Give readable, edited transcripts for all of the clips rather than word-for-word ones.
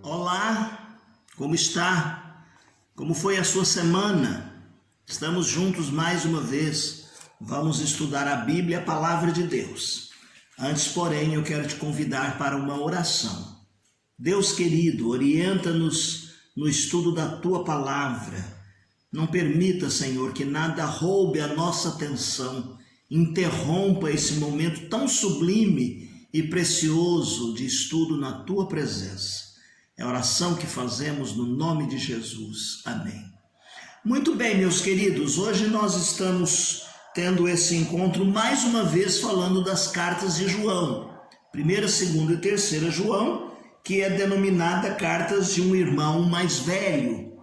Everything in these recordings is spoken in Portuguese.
Olá, como está? Como foi a sua semana? Estamos juntos mais uma vez. Vamos estudar a Bíblia, a Palavra de Deus. Antes, porém, eu quero te convidar para uma oração. Deus querido, orienta-nos no estudo da Tua Palavra. Não permita, Senhor, que nada roube a nossa atenção, interrompa esse momento tão sublime e precioso de estudo na Tua presença. É a oração que fazemos no nome de Jesus. Amém. Muito bem, meus queridos, hoje nós estamos tendo esse encontro mais uma vez falando das cartas de João. 1ª, 2ª e 3ª João, que é denominada cartas de um irmão mais velho.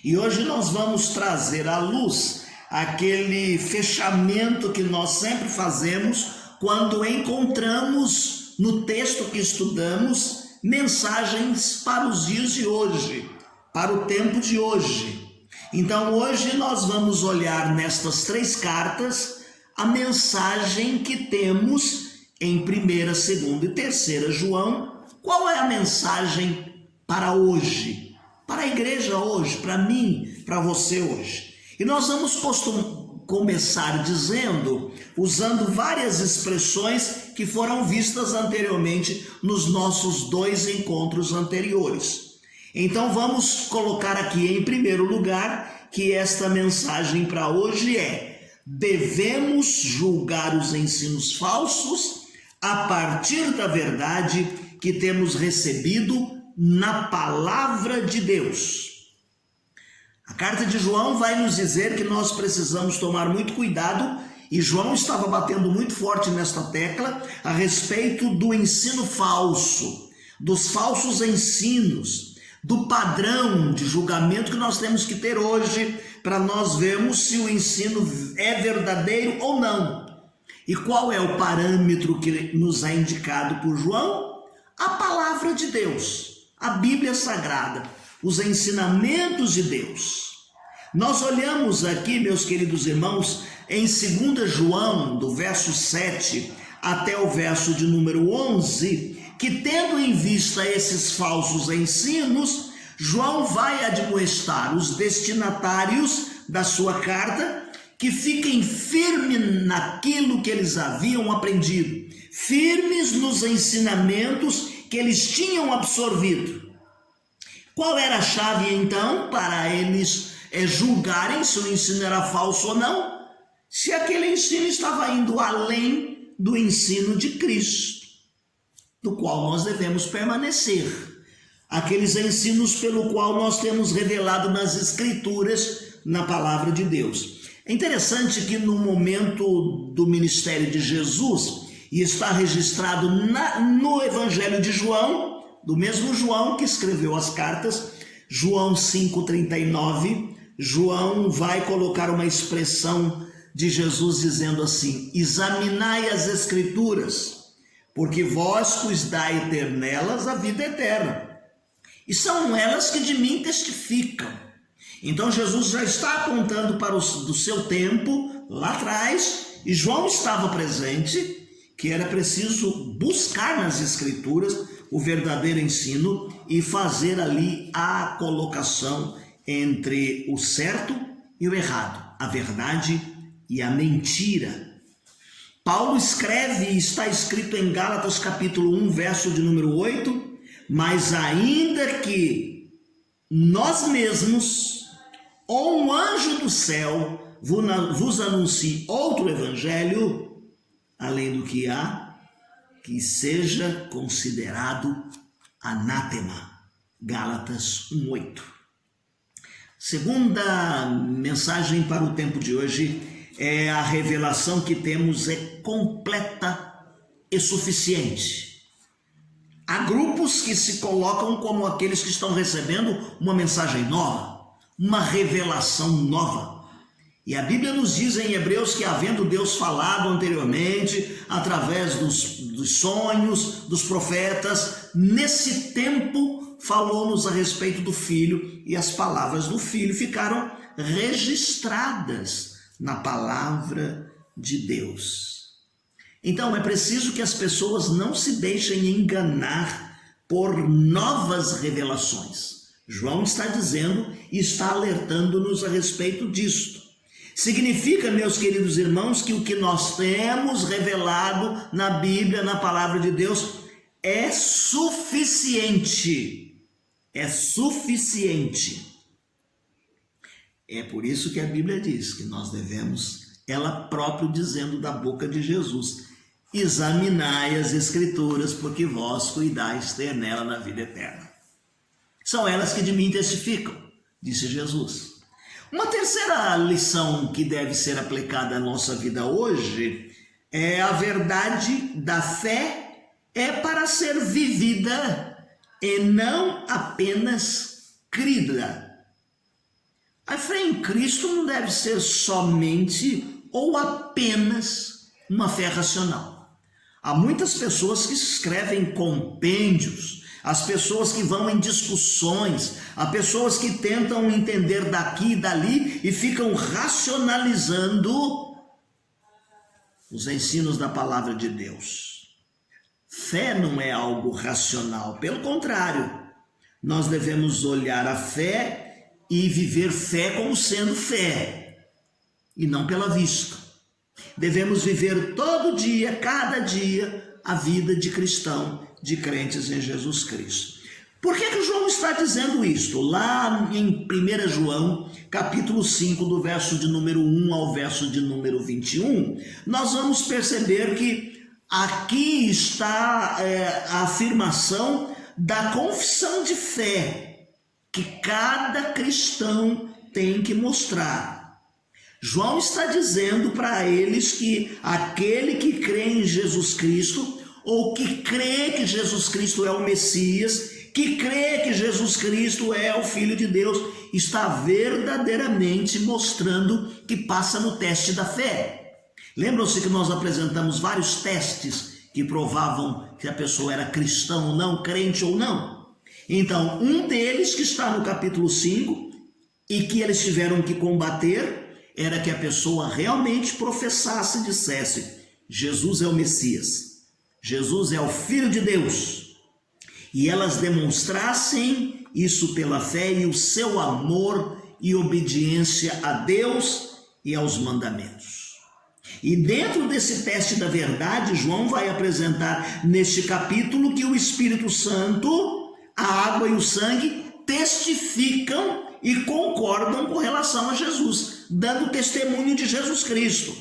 E hoje nós vamos trazer à luz aquele fechamento que nós sempre fazemos quando encontramos no texto que estudamos mensagens para os dias de hoje, para o tempo de hoje. Então hoje nós vamos olhar nestas 3 cartas a mensagem que temos em 1ª, 2ª e 3ª João. Qual é a mensagem para hoje? Para a igreja hoje, para mim, para você hoje. E nós vamos começar dizendo, usando várias expressões que foram vistas anteriormente nos nossos 2 encontros anteriores. Então vamos colocar aqui em primeiro lugar que esta mensagem para hoje é: devemos julgar os ensinos falsos a partir da verdade que temos recebido na palavra de Deus. A carta de João vai nos dizer que nós precisamos tomar muito cuidado, e João estava batendo muito forte nesta tecla a respeito do ensino falso, dos falsos ensinos, do padrão de julgamento que nós temos que ter hoje para nós vermos se o ensino é verdadeiro ou não. E qual é o parâmetro que nos é indicado por João? A palavra de Deus, a Bíblia Sagrada, os ensinamentos de Deus. Nós olhamos aqui, meus queridos irmãos, em 2 João, do verso 7 até o verso de número 11, que tendo em vista esses falsos ensinos, João vai admoestar os destinatários da sua carta que fiquem firmes naquilo que eles haviam aprendido, firmes nos ensinamentos que eles tinham absorvido. Qual era a chave então para eles julgarem se o ensino era falso ou não? Se aquele ensino estava indo além do ensino de Cristo, do qual nós devemos permanecer. Aqueles ensinos pelo qual nós temos revelado nas Escrituras, na palavra de Deus. É interessante que no momento do ministério de Jesus, e está registrado no Evangelho de João, do mesmo João que escreveu as cartas, João 5,39, João vai colocar uma expressão de Jesus dizendo assim: examinai as Escrituras, porque vós cuidai ter nelas a vida eterna, e são elas que de mim testificam. Então Jesus já está apontando para do seu tempo, lá atrás, e João estava presente, que era preciso buscar nas Escrituras o verdadeiro ensino e fazer ali a colocação entre o certo e o errado, a verdade e a mentira. Paulo escreve, e está escrito em Gálatas capítulo 1, verso de número 8, mas ainda que nós mesmos ou um anjo do céu vos anuncie outro evangelho, além do que há, que seja considerado anátema. Gálatas 1:8. Segunda mensagem para o tempo de hoje é: a revelação que temos é completa e suficiente. Há grupos que se colocam como aqueles que estão recebendo uma mensagem nova, uma revelação nova. E a Bíblia nos diz em Hebreus que, havendo Deus falado anteriormente, através dos sonhos, dos profetas, nesse tempo falou-nos a respeito do Filho, e as palavras do Filho ficaram registradas na palavra de Deus. Então é preciso que as pessoas não se deixem enganar por novas revelações. João está dizendo e está alertando-nos a respeito disto. Significa, meus queridos irmãos, que o que nós temos revelado na Bíblia, na palavra de Deus, é suficiente. É suficiente. É por isso que a Bíblia diz que nós devemos, ela própria dizendo da boca de Jesus, examinai as Escrituras, porque vós cuidais ter nela na vida eterna. São elas que de mim testificam, disse Jesus. Uma terceira lição que deve ser aplicada à nossa vida hoje é a verdade da fé é para ser vivida e não apenas crida. A fé em Cristo não deve ser somente ou apenas uma fé racional. Há muitas pessoas que escrevem compêndios, as pessoas que vão em discussões, há pessoas que tentam entender daqui e dali e ficam racionalizando os ensinos da palavra de Deus. Fé não é algo racional, pelo contrário, nós devemos olhar a fé e viver fé como sendo fé, e não pela vista. Devemos viver todo dia, cada dia, a vida de cristão, de crentes em Jesus Cristo. Por que João está dizendo isto? Lá em 1 João, capítulo 5, do verso de número 1 ao verso de número 21, nós vamos perceber que aqui está a afirmação da confissão de fé que cada cristão tem que mostrar. João está dizendo para eles que aquele que crê em Jesus Cristo, ou que crê que Jesus Cristo é o Messias, que crê que Jesus Cristo é o Filho de Deus, está verdadeiramente mostrando que passa no teste da fé. Lembram-se que nós apresentamos vários testes que provavam que a pessoa era cristã ou não, crente ou não? Então, um deles que está no capítulo 5 e que eles tiveram que combater era que a pessoa realmente professasse e dissesse: Jesus é o Messias, Jesus é o Filho de Deus, e elas demonstrassem isso pela fé e o seu amor e obediência a Deus e aos mandamentos. E dentro desse teste da verdade, João vai apresentar neste capítulo que o Espírito Santo, a água e o sangue testificam e concordam com relação a Jesus, dando testemunho de Jesus Cristo.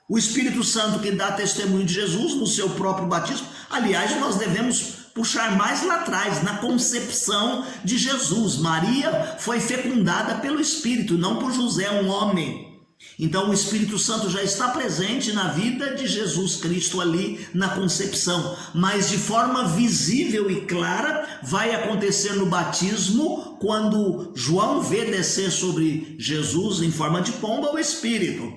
O Espírito Santo que dá testemunho de Jesus no seu próprio batismo. Aliás, nós devemos puxar mais lá atrás, na concepção de Jesus. Maria foi fecundada pelo Espírito, não por José, um homem. Então o Espírito Santo já está presente na vida de Jesus Cristo ali na concepção, mas de forma visível e clara vai acontecer no batismo, quando João vê descer sobre Jesus em forma de pomba o Espírito.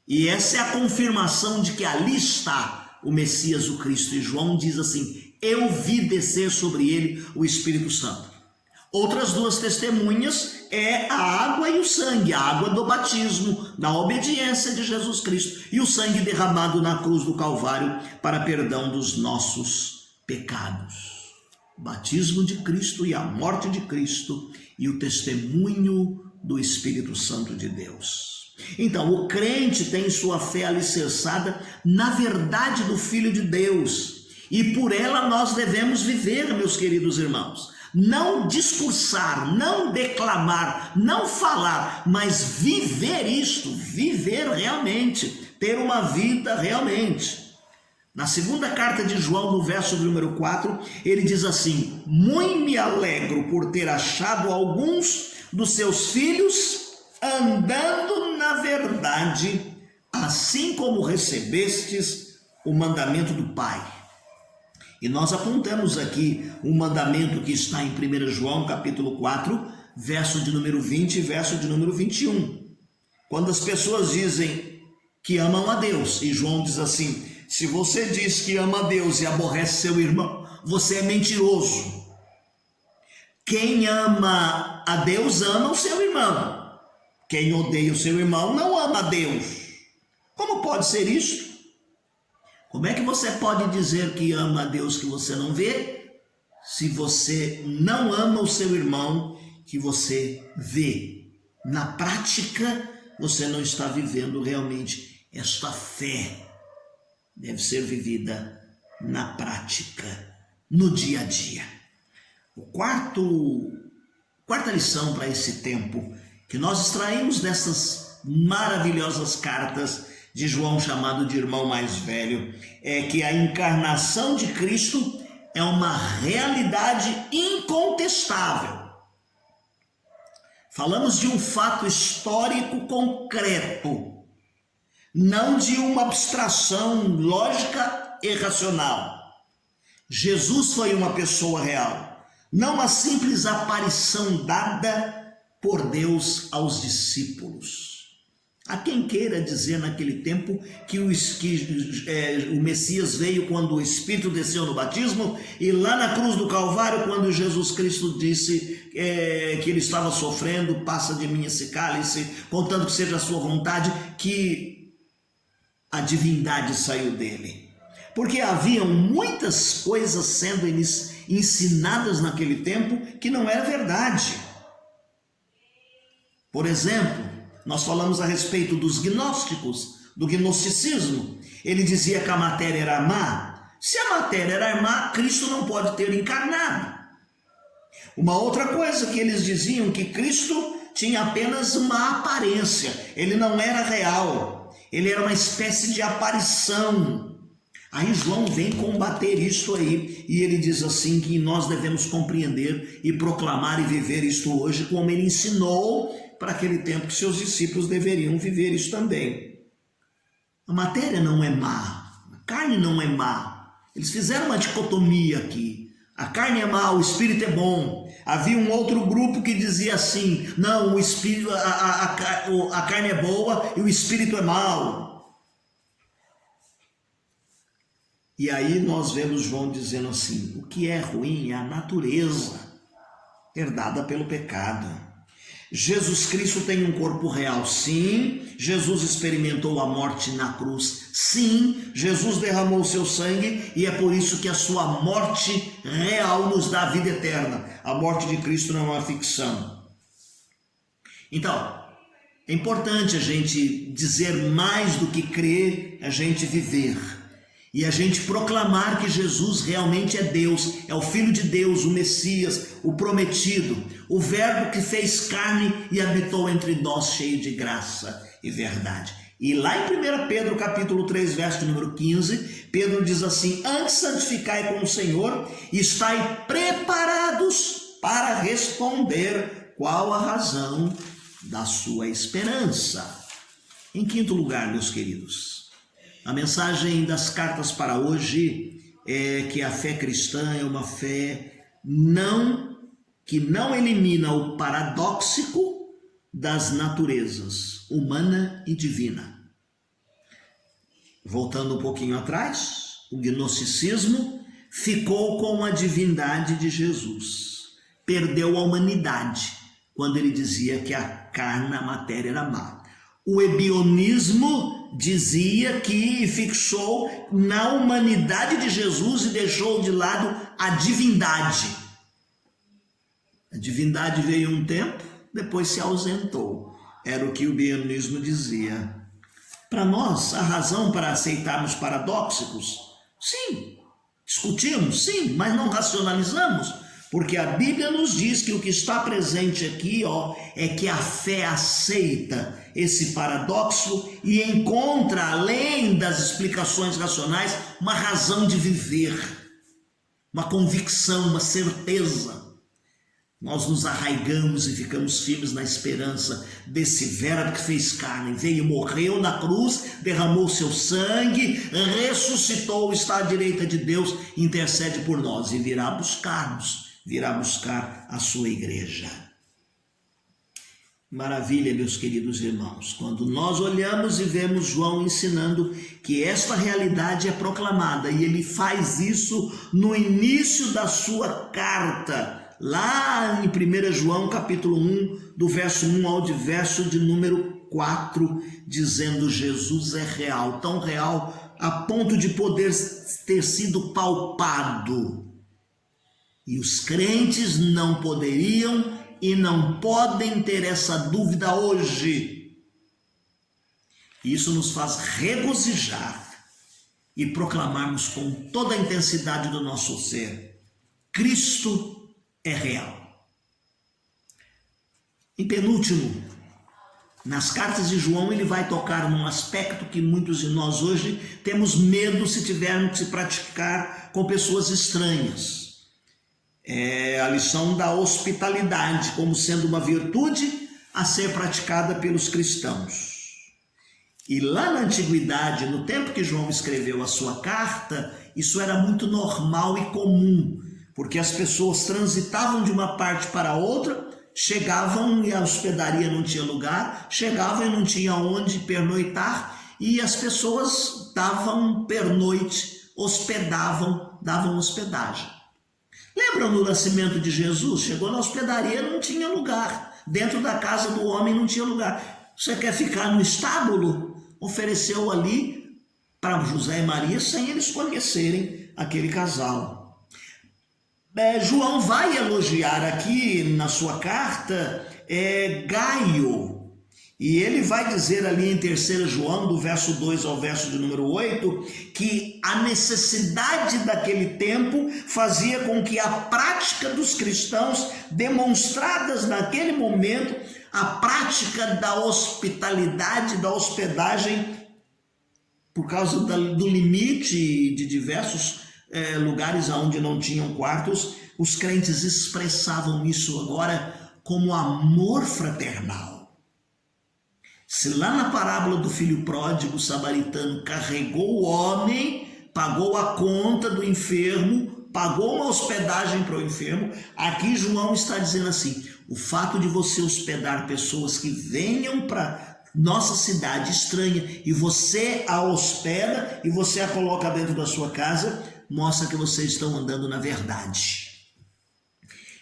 E essa é a confirmação de que ali está o Messias, o Cristo. E João diz assim: eu vi descer sobre ele o Espírito Santo. Outras duas testemunhas é a água e o sangue, a água do batismo, da obediência de Jesus Cristo, e o sangue derramado na cruz do Calvário para perdão dos nossos pecados. O batismo de Cristo e a morte de Cristo e o testemunho do Espírito Santo de Deus. Então, o crente tem sua fé alicerçada na verdade do Filho de Deus, e por ela nós devemos viver, meus queridos irmãos. Não discursar, não declamar, não falar, mas viver isto, viver realmente, ter uma vida realmente. Na segunda carta de João, no verso número 4, ele diz assim: muito me alegro por ter achado alguns dos seus filhos andando na verdade, assim como recebestes o mandamento do Pai. E nós apontamos aqui um mandamento que está em 1 João capítulo 4, verso de número 20 e verso de número 21. Quando as pessoas dizem que amam a Deus, e João diz assim: se você diz que ama a Deus e aborrece seu irmão, você é mentiroso. Quem ama a Deus ama o seu irmão. Quem odeia o seu irmão não ama a Deus. Como pode ser isso? Como é que você pode dizer que ama a Deus que você não vê se você não ama o seu irmão que você vê. Na prática, você não está vivendo realmente esta fé. Deve ser vivida na prática, no dia a dia. Quarta lição para esse tempo que nós extraímos dessas maravilhosas cartas de João, chamado de irmão mais velho, é que a encarnação de Cristo é uma realidade incontestável. Falamos de um fato histórico concreto, não de uma abstração lógica e racional. Jesus foi uma pessoa real, não uma simples aparição dada por Deus aos discípulos. Há quem queira dizer naquele tempo que o Messias veio quando o Espírito desceu no batismo, e lá na cruz do Calvário, quando Jesus Cristo disse que ele estava sofrendo, passa de mim esse cálice, contando que seja a sua vontade, que a divindade saiu dele. Porque haviam muitas coisas sendo ensinadas naquele tempo que não era verdade. Por exemplo, nós falamos a respeito dos gnósticos, do gnosticismo. Ele dizia que a matéria era má. Se a matéria era má, Cristo não pode ter encarnado. Uma outra coisa que eles diziam, que Cristo tinha apenas uma aparência. Ele não era real. Ele era uma espécie de aparição. Aí João vem combater isso aí, e ele diz assim que nós devemos compreender e proclamar e viver isto hoje, como ele ensinou para aquele tempo que seus discípulos deveriam viver isso também. A matéria não é má, a carne não é má. Eles fizeram uma dicotomia aqui. A carne é má, o espírito é bom. Havia um outro grupo que dizia assim: não, o espírito, a carne é boa e o espírito é mau. E aí nós vemos João dizendo assim: o que é ruim é a natureza herdada pelo pecado. Jesus Cristo tem um corpo real, sim. Jesus experimentou a morte na cruz, sim. Jesus derramou o seu sangue, e é por isso que a sua morte real nos dá a vida eterna. A morte de Cristo não é uma ficção. Então, é importante a gente dizer mais do que crer, a gente viver. E a gente proclamar que Jesus realmente é Deus, é o Filho de Deus, o Messias, o prometido, o Verbo que fez carne e habitou entre nós, cheio de graça e verdade. E lá em 1 Pedro capítulo 3, verso número 15, Pedro diz assim: antes santificai com o Senhor e estai preparados para responder qual a razão da sua esperança. Em quinto lugar, meus queridos, a mensagem das cartas para hoje é que a fé cristã é uma fé que não elimina o paradóxico das naturezas, humana e divina. Voltando um pouquinho atrás, o gnosticismo ficou com a divindade de Jesus, perdeu a humanidade quando ele dizia que a carne, a matéria era má. O ebionismo dizia que fixou na humanidade de Jesus e deixou de lado a divindade. A divindade veio um tempo, depois se ausentou. Era o que o ebionismo dizia. Para nós, a razão para aceitarmos paradoxos, sim, discutimos, sim, mas não racionalizamos. Porque a Bíblia nos diz que o que está presente aqui, é que a fé aceita esse paradoxo e encontra, além das explicações racionais, uma razão de viver, uma convicção, uma certeza. Nós nos arraigamos e ficamos firmes na esperança desse Verbo que fez carne, veio, morreu na cruz, derramou seu sangue, ressuscitou, está à direita de Deus, intercede por nós e virá buscar a sua igreja. Maravilha, meus queridos irmãos, quando nós olhamos e vemos João ensinando que esta realidade é proclamada, e ele faz isso no início da sua carta, lá em 1 João capítulo 1, do verso 1 ao verso de número 4, dizendo: Jesus é real, tão real a ponto de poder ter sido palpado. E os crentes não poderiam e não podem ter essa dúvida hoje. Isso nos faz regozijar e proclamarmos com toda a intensidade do nosso ser: Cristo é real. Em penúltimo, nas cartas de João, ele vai tocar num aspecto que muitos de nós hoje temos medo se tivermos que praticar com pessoas estranhas. É a lição da hospitalidade como sendo uma virtude a ser praticada pelos cristãos. E lá na antiguidade, no tempo que João escreveu a sua carta, isso era muito normal e comum, porque as pessoas transitavam de uma parte para outra, chegavam e a hospedaria não tinha lugar, chegavam e não tinha onde pernoitar, e as pessoas davam pernoite, hospedavam, davam hospedagem. Lembram do nascimento de Jesus? Chegou na hospedaria, não tinha lugar. Dentro da casa do homem não tinha lugar. Você quer ficar no estábulo? Ofereceu ali para José e Maria sem eles conhecerem aquele casal. João vai elogiar aqui na sua carta Gaio. E ele vai dizer ali em 3 João, do verso 2 ao verso de número 8, que a necessidade daquele tempo fazia com que a prática dos cristãos, demonstradas naquele momento, a prática da hospitalidade, da hospedagem, por causa do limite de diversos lugares onde não tinham quartos, os crentes expressavam isso agora como amor fraternal. Se lá na parábola do filho pródigo, o samaritano carregou o homem, pagou a conta do enfermo, pagou uma hospedagem para o enfermo, aqui João está dizendo assim: o fato de você hospedar pessoas que venham para nossa cidade estranha e você a hospeda e você a coloca dentro da sua casa, mostra que vocês estão andando na verdade.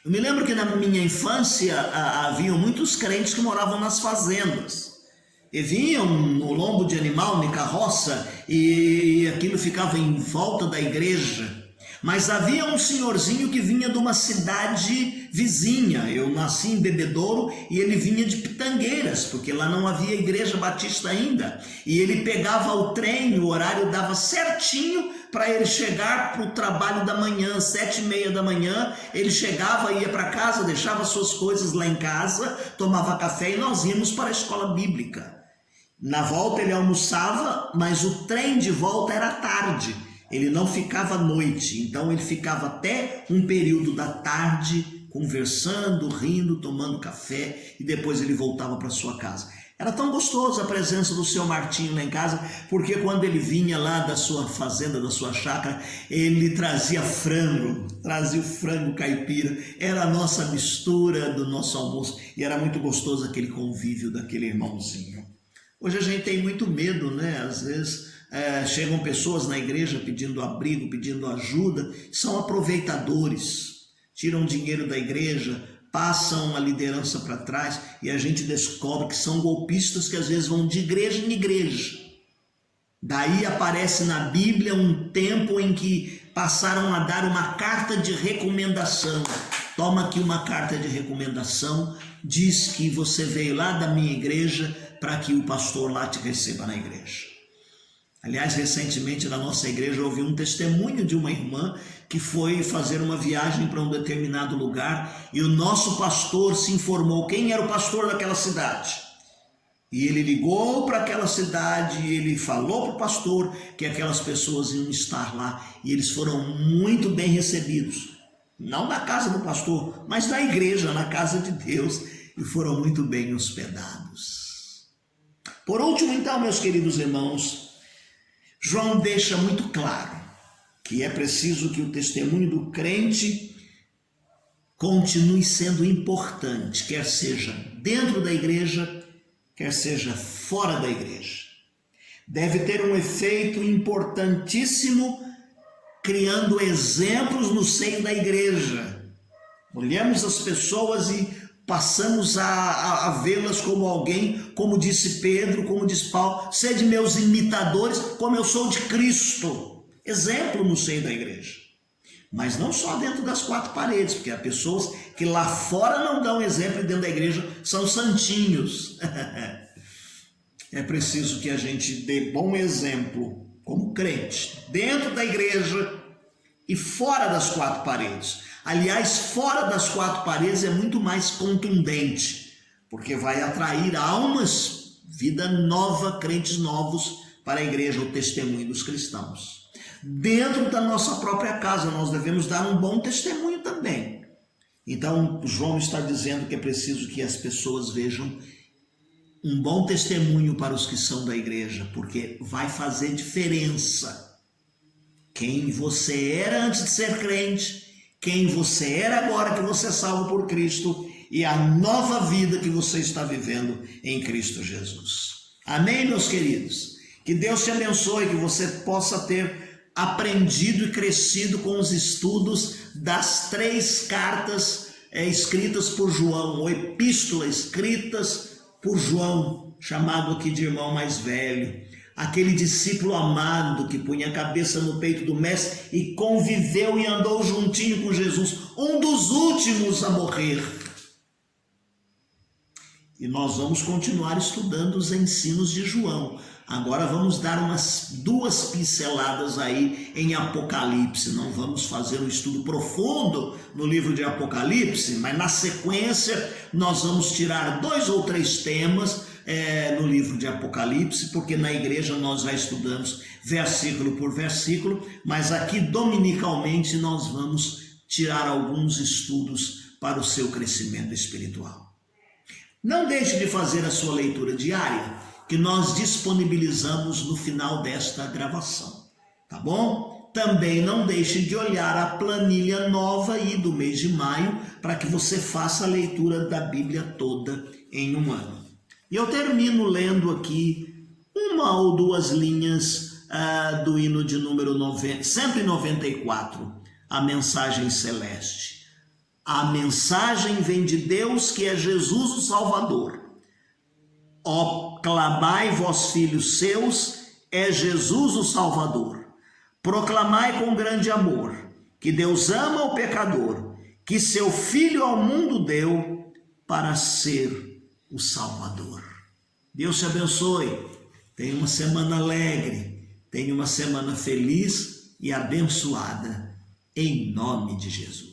Eu me lembro que na minha infância haviam muitos crentes que moravam nas fazendas. E vinham no lombo de animal, em carroça, e aquilo ficava em volta da igreja. Mas havia um senhorzinho que vinha de uma cidade vizinha. Eu nasci em Bebedouro e ele vinha de Pitangueiras, porque lá não havia igreja batista ainda. E ele pegava o trem, o horário dava certinho para ele chegar para o trabalho da manhã, 7h30 da manhã. Ele chegava, ia para casa, deixava suas coisas lá em casa, tomava café e nós íamos para a escola bíblica. Na volta ele almoçava, mas o trem de volta era tarde. Ele não ficava à noite, então ele ficava até um período da tarde conversando, rindo, tomando café e depois ele voltava para sua casa. Era tão gostoso a presença do seu Martinho lá em casa, porque quando ele vinha lá da sua fazenda, da sua chácara, ele trazia o frango caipira, era a nossa mistura do nosso almoço e era muito gostoso aquele convívio daquele irmãozinho. Hoje a gente tem muito medo, né? Às vezes chegam pessoas na igreja pedindo abrigo, pedindo ajuda, são aproveitadores, tiram dinheiro da igreja, passam a liderança para trás e a gente descobre que são golpistas que às vezes vão de igreja em igreja. Daí aparece na Bíblia um tempo em que passaram a dar uma carta de recomendação. Toma aqui uma carta de recomendação, diz que você veio lá da minha igreja para que o pastor lá te receba na igreja. Aliás, recentemente na nossa igreja houve um testemunho de uma irmã que foi fazer uma viagem para um determinado lugar e o nosso pastor se informou quem era o pastor daquela cidade. E ele ligou para aquela cidade e ele falou para o pastor que aquelas pessoas iam estar lá e eles foram muito bem recebidos. Não na casa do pastor, mas na igreja, na casa de Deus, e foram muito bem hospedados. Por último, então, meus queridos irmãos, João deixa muito claro que é preciso que o testemunho do crente continue sendo importante, quer seja dentro da igreja, quer seja fora da igreja. Deve ter um efeito importantíssimo, criando exemplos no seio da igreja. Olhamos as pessoas e passamos a vê-las como alguém, como disse Pedro, como diz Paulo, sede meus imitadores, como eu sou de Cristo. Exemplo no seio da igreja. Mas não só dentro das quatro paredes, porque há pessoas que lá fora não dão exemplo e dentro da igreja são santinhos. É preciso que a gente dê bom exemplo como crente, dentro da igreja e fora das quatro paredes. Aliás, fora das quatro paredes é muito mais contundente, porque vai atrair almas, vida nova, crentes novos para a igreja, o testemunho dos cristãos. Dentro da nossa própria casa, nós devemos dar um bom testemunho também. Então, João está dizendo que é preciso que as pessoas vejam um bom testemunho para os que são da igreja, porque vai fazer diferença. Quem você era antes de ser crente, quem você era agora que você é salvo por Cristo e a nova vida que você está vivendo em Cristo Jesus. Amém, meus queridos? Que Deus te abençoe, que você possa ter aprendido e crescido com os estudos das 3 cartas escritas por João, ou epístola escritas por João, chamado aqui de irmão mais velho, aquele discípulo amado que punha a cabeça no peito do mestre e conviveu e andou juntinho com Jesus, um dos últimos a morrer. E nós vamos continuar estudando os ensinos de João. Agora vamos dar umas 2 pinceladas aí em Apocalipse. Não vamos fazer um estudo profundo no livro de Apocalipse, mas na sequência nós vamos tirar 2 ou 3 temas no livro de Apocalipse, porque na igreja nós já estudamos versículo por versículo, mas aqui dominicalmente nós vamos tirar alguns estudos para o seu crescimento espiritual. Não deixe de fazer a sua leitura diária, que nós disponibilizamos no final desta gravação, tá bom? Também não deixe de olhar a planilha nova aí do mês de maio, para que você faça a leitura da Bíblia toda em um ano. E eu termino lendo aqui 1 ou 2 linhas do hino de número 194, a mensagem celeste. A mensagem vem de Deus, que é Jesus o Salvador. Ó, clamai vós filhos seus, é Jesus o Salvador. Proclamai com grande amor, que Deus ama o pecador, que seu Filho ao mundo deu para ser o Salvador. Deus te abençoe, tenha uma semana alegre, tenha uma semana feliz e abençoada, em nome de Jesus.